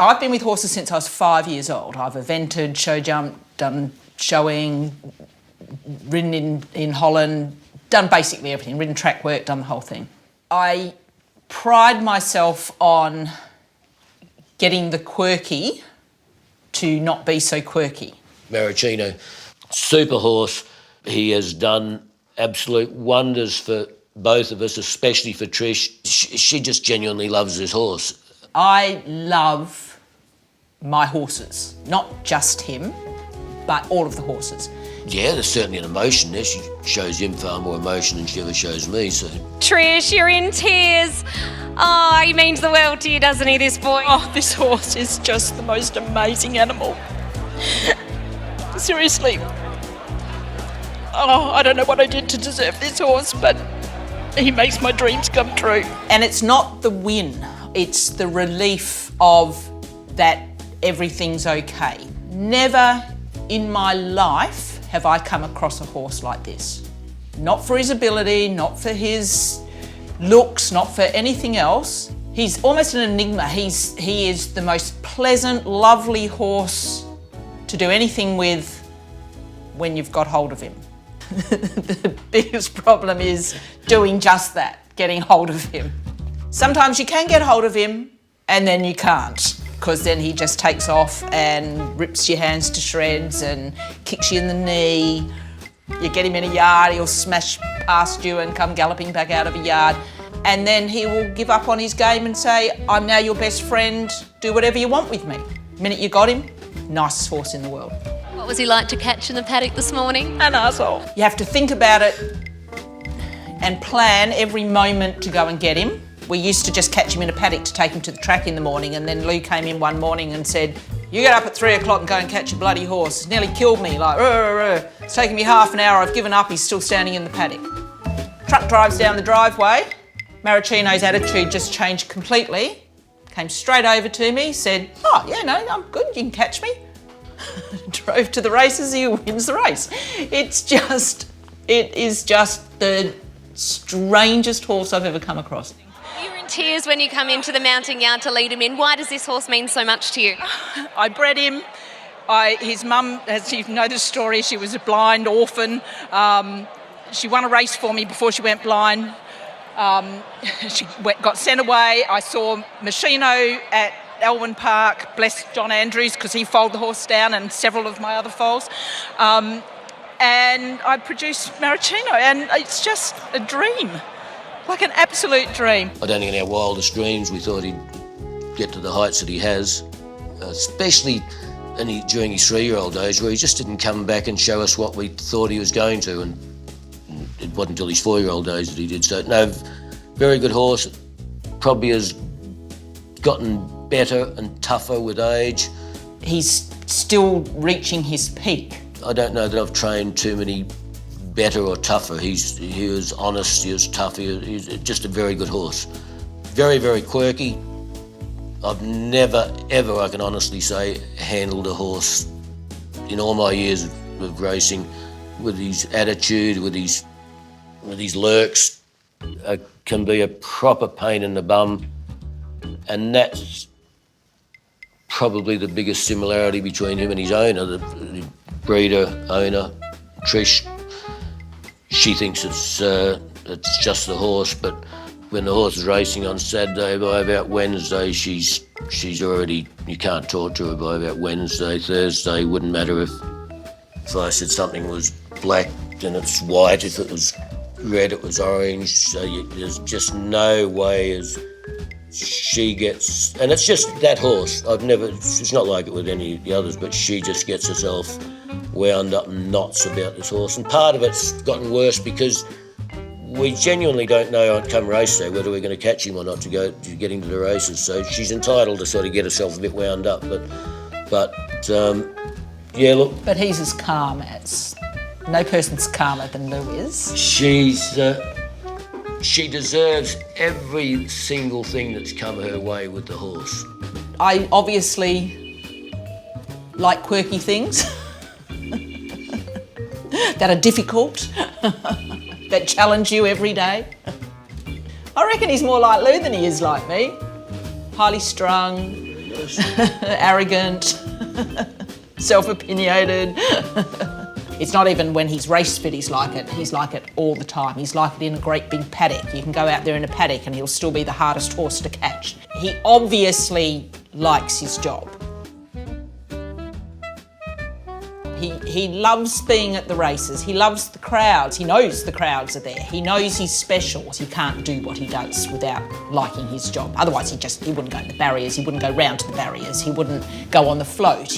I've been with horses since I was 5 years old. I've evented, show jumped, done showing, ridden in Holland, done basically everything, ridden track work, done the whole thing. I pride myself on getting the quirky to not be so quirky. Marocchino, super horse. He has done absolute wonders for both of us, especially for Trish. She just genuinely loves this horse. I love my horses, not just him, but all of the horses. Yeah, there's certainly an emotion there. She shows him far more emotion than she ever shows me, so... Trish, you're in tears. Oh, he means the world to you, doesn't he, this boy? Oh, this horse is just the most amazing animal. Seriously. Oh, I don't know what I did to deserve this horse, but he makes my dreams come true. And it's not the win, it's the relief of that everything's okay. Never in my life have I come across a horse like this. Not for his ability, not for his looks, not for anything else. He's almost an enigma. He is the most pleasant, lovely horse to do anything with when you've got hold of him. The biggest problem is doing just that, getting hold of him. Sometimes you can get hold of him and then you can't, because then he just takes off and rips your hands to shreds and kicks you in the knee. You get him in a yard, he'll smash past you and come galloping back out of a yard. And then he will give up on his game and say, I'm now your best friend, do whatever you want with me. The minute you got him, nicest horse in the world. What was he like to catch in the paddock this morning? An arsehole. You have to think about it and plan every moment to go and get him. We used to just catch him in a paddock to take him to the track in the morning, and then Lou came in one morning and said, you get up at 3 o'clock and go and catch a bloody horse. It's nearly killed me, like, rah, rah, rah. It's taken me half an hour, I've given up, he's still standing in the paddock. Truck drives down the driveway, Marocchino's attitude just changed completely, came straight over to me, said, oh, yeah, no, I'm good, you can catch me. Drove to the races, he wins the race. It is just the strangest horse I've ever come across. You're in tears when you come into the mounting yard to lead him in. Why does this horse mean so much to you? I bred him. His mum, as you know the story, she was a blind orphan. She won a race for me before she went blind. She got sent away. I saw Marocchino at Elwyn Park, bless John Andrews, because he foaled the horse down, and several of my other foals. And I produced Marocchino, and it's just a dream, like an absolute dream. I don't think in our wildest dreams we thought he'd get to the heights that he has, especially during his 3-year-old days, where he just didn't come back and show us what we thought he was going to, and it wasn't until his 4-year-old days that he did. So, no, very good horse, probably has gotten better and tougher with age. He's still reaching his peak. I don't know that I've trained too many better or tougher. He was honest, he was tough, he's just a very good horse. Very, very quirky. I've never, ever, I can honestly say, handled a horse in all my years of racing with his attitude, with his lurks. Can be a proper pain in the bum, and that's probably the biggest similarity between him and his owner, the breeder, owner, Trish. She thinks it's just the horse, but when the horse is racing on Saturday, by about Wednesday, she's already, you can't talk to her by about Wednesday, Thursday. Wouldn't matter if I said something was black, then it's white. If it was red, it was orange. So there's just no way as she gets, and it's just that horse. It's not like it with any of the others, but she just gets herself wound up in knots about this horse. And part of it's gotten worse because we genuinely don't know come race day whether we're going to catch him or not to get him to the races. So she's entitled to sort of get herself a bit wound up. But yeah, look. But he's as calm as, no person's calmer than Lou is. She deserves every single thing that's come her way with the horse. I obviously like quirky things that are difficult, that challenge you every day. I reckon he's more like Lou than he is like me. Highly strung, Yes. Arrogant, self-opinionated. It's not even when he's race fit he's like it. He's like it all the time. He's like it in a great big paddock. You can go out there in a paddock and he'll still be the hardest horse to catch. He obviously likes his job. He loves being at the races. He loves the crowds. He knows the crowds are there. He knows he's special. He can't do what he does without liking his job. Otherwise, he wouldn't go to the barriers. He wouldn't go round to the barriers. He wouldn't go on the float.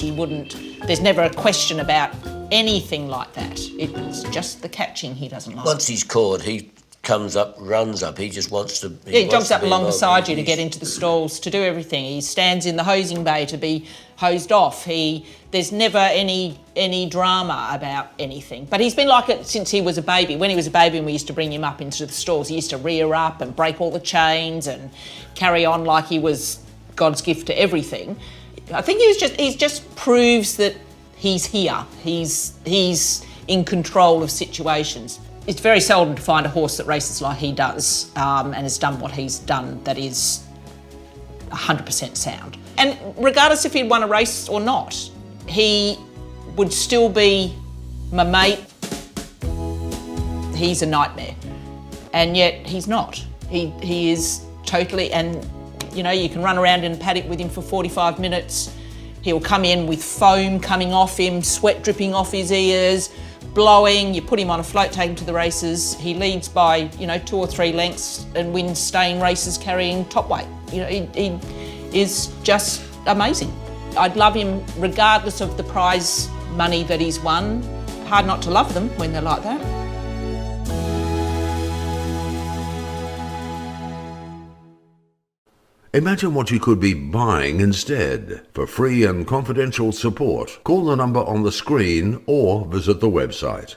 There's never a question about anything like that. It's just the catching he doesn't like. Once he's caught, he comes up, runs up. He just wants to. He jogs up along beside you to get into the stalls, to do everything. He stands in the hosing bay to be hosed off. There's never any drama about anything. But he's been like it since he was a baby. When he was a baby and we used to bring him up into the stalls, he used to rear up and break all the chains and carry on like he was God's gift to everything. I think he just proves that he's here. He's in control of situations. It's very seldom to find a horse that races like he does and has done what he's done that is 100% sound. And regardless if he'd won a race or not, he would still be my mate. He's a nightmare. And yet he's not. He is totally, and you can run around in a paddock with him for 45 minutes. He'll come in with foam coming off him, sweat dripping off his ears, blowing. You put him on a float, take him to the races. He leads by 2 or 3 lengths and wins staying races carrying top weight. He is just amazing. I'd love him regardless of the prize money that he's won. Hard not to love them when they're like that. Imagine what you could be buying instead. For free and confidential support, call the number on the screen or visit the website.